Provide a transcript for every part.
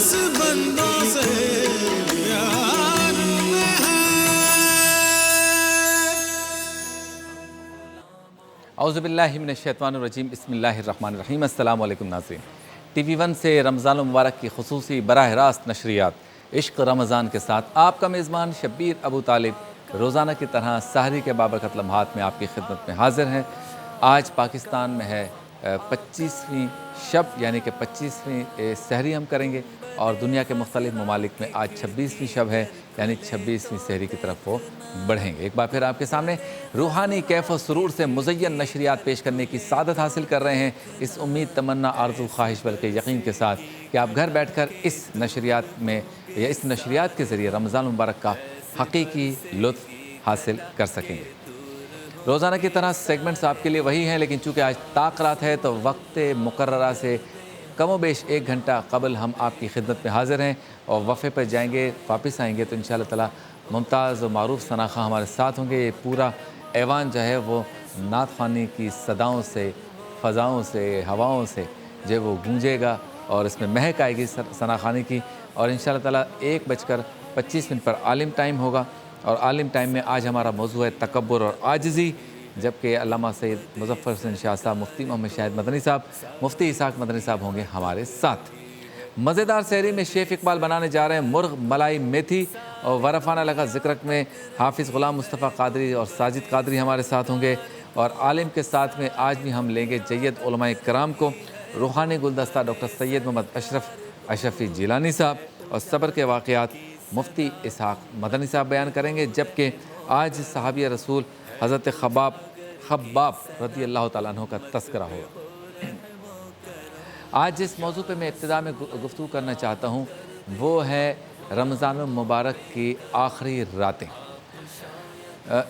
बस बंदों से प्यार में है। औज़ुबिल्लाहि मिनश्शैतानिर्रजीम बिस्मिल्लाहिर्रहमानिर्रहीम। अस्सलामु अलैकुम नाज़रीन। TV1 से रमज़ान मुबारक की खुसूसी बराह रास्त नशरियात इश्क़ रमज़ान के साथ आपका मेज़बान शब्बीर अबू तालिब रोज़ाना की तरह सहरी के बाबरकत लम्हात में आपकी खिदमत में हाज़िर हैं। आज पाकिस्तान में है 25वीं शब, यानी कि 25वीं सहरी हम करेंगे, और दुनिया के मुख्तलिफ़ ममालिक में आज 26वीं शब है, यानी 26वीं सहरी की तरफ वो बढ़ेंगे। एक बार फिर आपके सामने रूहानी कैफ़ और सुरूर से मुज़य्यन नशरियात पेश करने की सादत हासिल कर रहे हैं, इस उम्मीद, तमन्ना, आरज़ू, ख्वाहिश बल्कि यकीन के साथ कि आप घर बैठकर इस नशरियात में या इस नशरियात के ज़रिए रमज़ान मुबारक का हकीकी लुत्फ़ हासिल कर सकेंगे। रोज़ाना की तरह सेगमेंट्स आपके लिए वही हैं, लेकिन चूँकि आज ताक़रात है तो वक्त मुकर्ररा से कम व बेश 1 घंटा कबल हम आपकी खिदमत में हाज़िर हैं और वफ़े पर जाएंगे, वापस आएंगे तो इंशाअल्लाह ताला मुमताज़ और मारूफ़ सनाखा हमारे साथ होंगे। ये पूरा ऐवान जो है वो नात ख़्वानी की सदाओं से, फ़ज़ाओं से, हवाओं से जो वो गूंजेगा और इसमें महक आएगी सनाख़ानी की। और इंशाअल्लाह ताला 1:25 पर आलिम टाइम होगा, और आलिम टाइम में आज हमारा मौज़ू है तकब्बुर और आजिज़ी, जबकि अल्लामा सैयद मुज़फ़्फ़र हुसैन शाह साहब, मुफ्ती मोहम्मद शाहिद मदनी साहब, मुफ्ती इसाक मदनी साहब होंगे हमारे साथ। मज़ेदार सहरी में शेफ़ इकबाल बनाने जा रहे हैं मुर्ग़ मलाई मेथी, और वरफ़ाना लगा ज़िक्रक में हाफ़िज़ ग़ुलाम मुस्तफ़ा क़ादरी और साजिद क़ादरी हमारे साथ होंगे। और आलिम के साथ में आज भी हम लेंगे जय्यद उलमाए किराम को, रूहानी गुलदस्ता डॉक्टर सैयद मोहम्मद अशरफ़ी जिलानी साहब, और सब्र के वाक़यात मुफ्ती इसहाक़ मदनी साहब बयान करेंगे। जबकि आज सहाबी रसूल हज़रत खब्बाब रज़ी अल्लाह तआला अन्हु का तज़किरा होगा। आज जिस मौजू पे मैं इब्तिदा में गुफ्तगू करना चाहता हूँ वो है रमज़ान मुबारक की आखिरी रातें।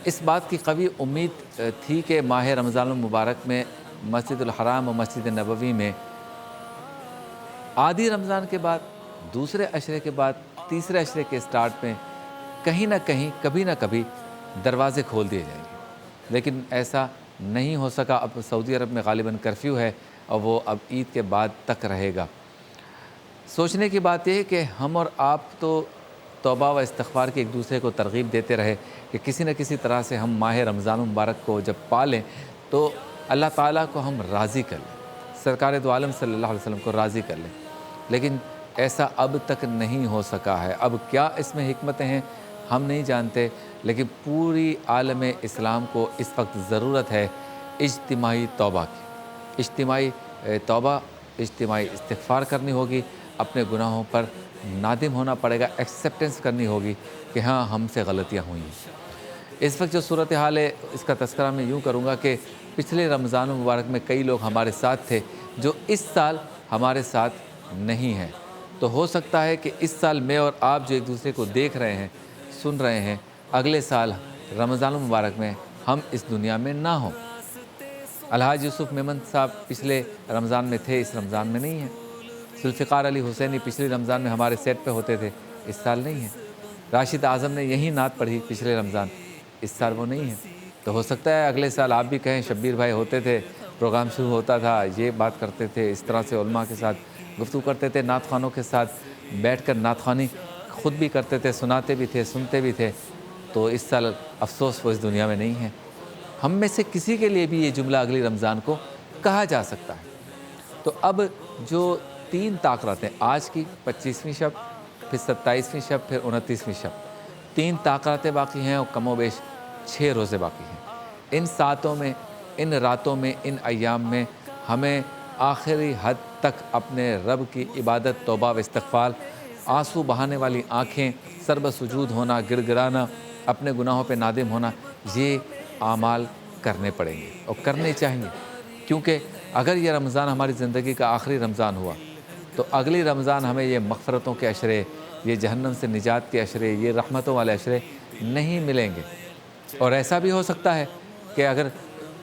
इस बात की कवी उम्मीद थी कि माह रमज़ान मुबारक में मस्जिदुल हराम और मस्जिद नबवी में आधी रमज़ान के बाद, दूसरे अशरे के बाद, तीसरे अशरे के स्टार्ट में कहीं ना कहीं, कभी ना कभी दरवाज़े खोल दिए जाएंगे, लेकिन ऐसा नहीं हो सका। अब सऊदी अरब में ग़ालिबन कर्फ्यू है और वो अब ईद के बाद तक रहेगा। सोचने की बात यह है कि हम और आप तो तौबा व इस्तिग़फ़ार की एक दूसरे को तरग़ीब देते रहे कि किसी न किसी तरह से हम माह रमज़ान मुबारक को जब पा लें तो अल्लाह ताला को हम राज़ी कर लें, सरकार दो आलम सल्लल्लाहु अलैहि वसल्लम को राज़ी कर लें। लेकिन ऐसा अब तक नहीं हो सका है। अब क्या इसमें हिकमतें हैं हम नहीं जानते, लेकिन पूरी आलम इस्लाम को इस वक्त ज़रूरत है इज्तिमाई तौबा की। इज्तिमाई तौबा, इज्तिमाई इस्तिग़फ़ार करनी होगी, अपने गुनाहों पर नादिम होना पड़ेगा, एक्सेप्टेंस करनी होगी कि हाँ, हमसे गलतियाँ हुई हैं। इस वक्त जो सूरत हाल है इसका तज़किरा मैं यूँ करूँगा कि पिछले रमज़ान मुबारक में कई लोग हमारे साथ थे जो इस साल हमारे साथ नहीं हैं। तो हो सकता है कि इस साल मैं और आप जो एक दूसरे को देख रहे हैं, सुन रहे हैं, अगले साल रमज़ान मुबारक में हम इस दुनिया में ना हों। अलहाज यूसुफ़ मेमन साहब पिछले रमज़ान में थे, इस रमज़ान में नहीं हैं। जुल्फ़िकार अली हुसैनी पिछले रमज़ान में हमारे सेट पे होते थे, इस साल नहीं हैं। राशिद आज़म ने यही नात पढ़ी पिछले रमज़ान, इस साल वो नहीं है। तो हो सकता है अगले साल आप भी कहें शब्बीर भाई होते थे, प्रोग्राम शुरू होता था, ये बात करते थे, इस तरह से उलमा के साथ गुफ्तगू करते थे, नात ख़्वानों के साथ बैठकर नात ख़्वानी ख़ुद भी करते थे, सुनाते भी थे, सुनते भी थे। तो इस साल अफ़सोस वो इस दुनिया में नहीं है। हम में से किसी के लिए भी ये जुमला अगली रमज़ान को कहा जा सकता है। तो अब जो 3 ताक़रातें, आज की 25वीं शब, फिर 27वीं शब, फिर 29वीं शब, 3 ताक़रातें बाकी हैं और कमोबेश 6 रोज़े बाकी हैं। इन सातों में, इन रातों में, इन अय्याम में हमें आखिरी हद तक अपने रब की इबादत, तौबा व इस्तिग़फ़ार, आंसू बहाने वाली आँखें, सर्ब सुजूद होना, गिड़गिड़ाना, अपने गुनाहों पे नादिम होना, ये आमाल करने पड़ेंगे और करने चाहिए। क्योंकि अगर ये रमज़ान हमारी ज़िंदगी का आखिरी रमज़ान हुआ तो अगली रमज़ान हमें ये मग़फ़िरतों के अशरे, ये जहन्नम से निजात के अशरे, ये रहमतों वाले अशरे नहीं मिलेंगे। और ऐसा भी हो सकता है कि अगर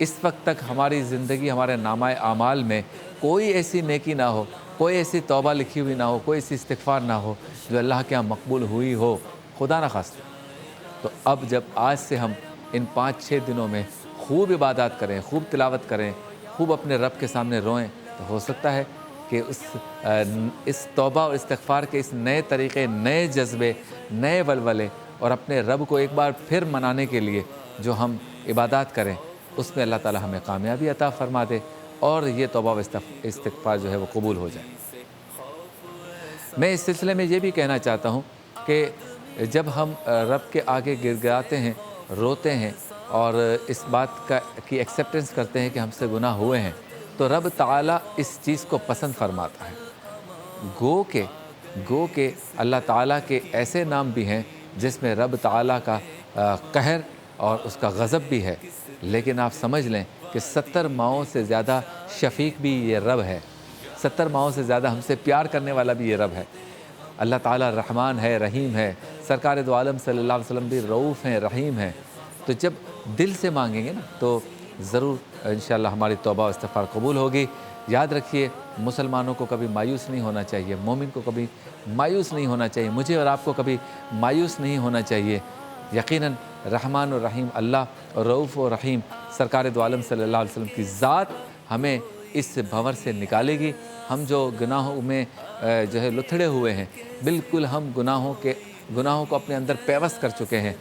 इस वक्त तक हमारी ज़िंदगी, हमारे नामाए आमाल में कोई ऐसी नेकी ना हो, कोई ऐसी तौबा लिखी हुई ना हो, कोई ऐसी इस्तिग़फ़ार ना हो जो अल्लाह के यहाँ मकबूल हुई हो, खुदा न खास्ता। तो अब जब आज से हम इन 5-6 दिनों में खूब इबादत करें, खूब तिलावत करें, खूब अपने रब के सामने रोएं, तो हो सकता है کہ اس توبہ اور استغفار کے اس نئے طریقے، نئے جذبے، نئے ولولے اور اپنے رب کو ایک بار پھر منانے کے لیے جو ہم عبادات کریں، اس میں اللہ تعالی ہمیں کامیابی عطا فرما دے اور یہ توبہ و استغفار جو ہے وہ قبول ہو جائے۔ میں اس سلسلے میں یہ بھی کہنا چاہتا ہوں کہ جب ہم رب کے آگے گر گراتے ہیں، روتے ہیں اور اس بات کی ایکسیپٹنس کرتے ہیں کہ ہم سے گناہ ہوئے ہیں، تو رب تعالیٰ اس چیز کو پسند فرماتا ہے۔ گو کہ اللہ تعالیٰ کے ایسے نام بھی ہیں جس میں رب تعالیٰ کا قہر اور اس کا غضب بھی ہے، لیکن آپ سمجھ لیں کہ 70 ماؤں سے زیادہ شفیق بھی یہ رب ہے، 70 ماؤں سے زیادہ ہم سے پیار کرنے والا بھی یہ رب ہے۔ اللہ تعالیٰ رحمان ہے، رحیم ہے، سرکار دو عالم صلی اللہ علیہ وسلم بھی رؤوف ہیں، رحیم ہیں۔ تو جب دل سے مانگیں گے نا تو ضرور انشاءاللہ ہماری توبہ و استغفار قبول ہوگی۔ یاد رکھیے، مسلمانوں کو کبھی مایوس نہیں ہونا چاہیے، مومن کو کبھی مایوس نہیں ہونا چاہیے، مجھے اور آپ کو کبھی مایوس نہیں ہونا چاہیے۔ یقیناً رحمان و رحیم اللہ اور رؤوف و رحیم سرکار دو عالم صلی اللہ علیہ وسلم کی ذات ہمیں اس بھنور سے نکالے گی۔ ہم جو گناہوں میں جو ہے لتھڑے ہوئے ہیں، بالکل ہم گناہوں کو اپنے اندر پیوست کر چکے ہیں،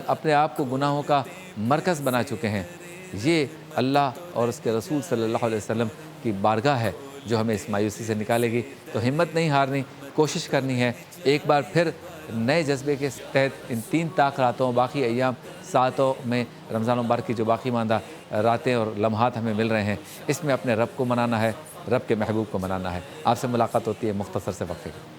اپنے آپ کو گناہوں کا مرکز بنا چکے ہیں۔ یہ اللہ اور اس کے رسول صلی اللہ علیہ وسلم کی بارگاہ ہے جو ہمیں اس مایوسی سے نکالے گی۔ تو ہمت نہیں ہارنی، کوشش کرنی ہے ایک بار پھر نئے جذبے کے تحت ان 3 طاق راتوں، باقی ایام ساتوں میں رمضان المبارک کی جو باقی ماندہ راتیں اور لمحات ہمیں مل رہے ہیں، اس میں اپنے رب کو منانا ہے، رب کے محبوب کو منانا ہے۔ آپ سے ملاقات ہوتی ہے مختصر سے وقفے کی۔